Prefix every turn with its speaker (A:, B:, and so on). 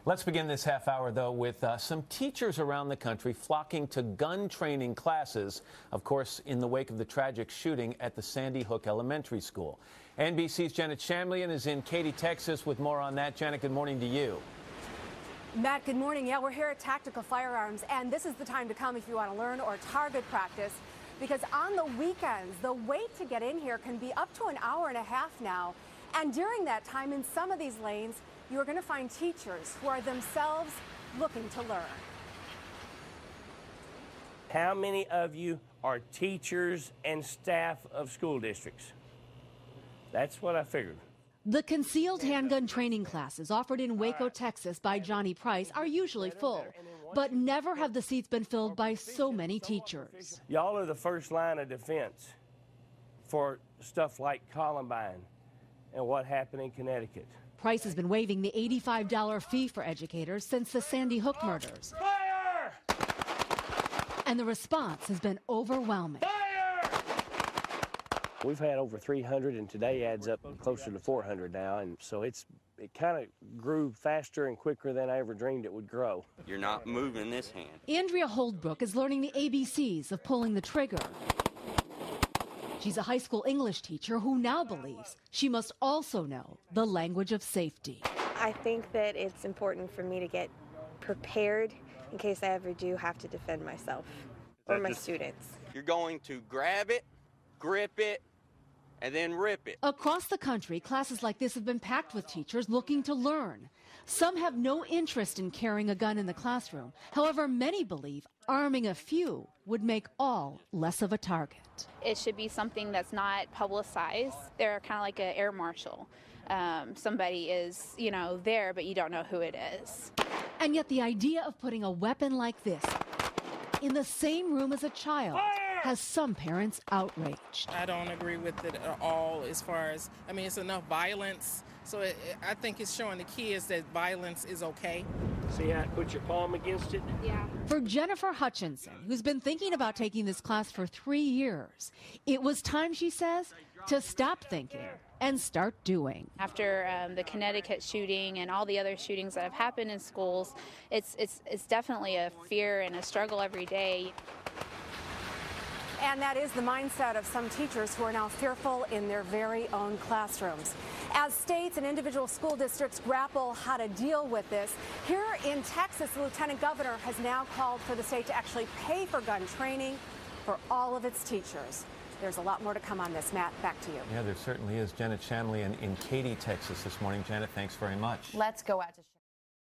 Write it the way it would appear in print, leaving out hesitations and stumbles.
A: Let's begin this half hour, though, with some teachers around the country flocking to gun training classes, of course, in the wake of the tragic shooting at the Sandy Hook Elementary School. NBC's Janet Shamlian is in Katy, Texas, with more on that. Janet, good morning to you.
B: Matt, good morning. Yeah, we're here at Tactical Firearms, and this is the time to come if you want to learn or target practice, because on the weekends, the wait to get in here can be up to an hour and a half now. And during that time, in some of these lanes, you are going to find teachers who are themselves looking to learn.
C: How many of you are teachers and staff of school districts? That's what I figured.
D: The concealed handgun training classes offered in Waco, Texas by Johnny Price are usually full, but never have the seats been filled by so many teachers.
C: Y'all are the first line of defense for stuff like Columbine and what happened in Connecticut.
D: Price has been waiving the $85 fee for educators since the Sandy Hook murders.
C: Fire!
D: And the response has been overwhelming.
C: Fire! We've had over 300, and today adds up closer to 400 now, and so it kind of grew faster and quicker than I ever dreamed it would grow.
E: You're not moving this hand.
D: Andrea Holdbrook is learning the ABCs of pulling the trigger. She's a high school English teacher who now believes she must also know the language of safety.
F: I think that it's important for me to get prepared in case I ever do have to defend myself or my students.
E: You're going to grab it, grip it, and then rip it.
D: Across the country, classes like this have been packed with teachers looking to learn. Some have no interest in carrying a gun in the classroom. However, many believe arming a few would make all less of a target.
G: It should be something that's not publicized. They're kind of like an air marshal. Somebody is, there, but you don't know who it is.
D: And yet the idea of putting a weapon like this in the same room as a child has some parents outraged.
H: I don't agree with it at all as far as, it's enough violence. So I think it's showing the kids that violence is okay.
C: See how it puts your palm against it?
G: Yeah.
D: For Jennifer Hutchinson, who's been thinking about taking this class for 3 years, it was time, she says, to stop thinking and start doing.
G: After the Connecticut shooting and all the other shootings that have happened in schools, it's definitely a fear and a struggle every day.
B: And that is the mindset of some teachers who are now fearful in their very own classrooms. As states and individual school districts grapple how to deal with this, here in Texas, the lieutenant governor has now called for the state to actually pay for gun training for all of its teachers. There's a lot more to come on this. Matt, back to you.
A: Yeah, there certainly is. Janet Shamlian in Katy, Texas this morning. Janet, thanks very much.
B: Let's go out to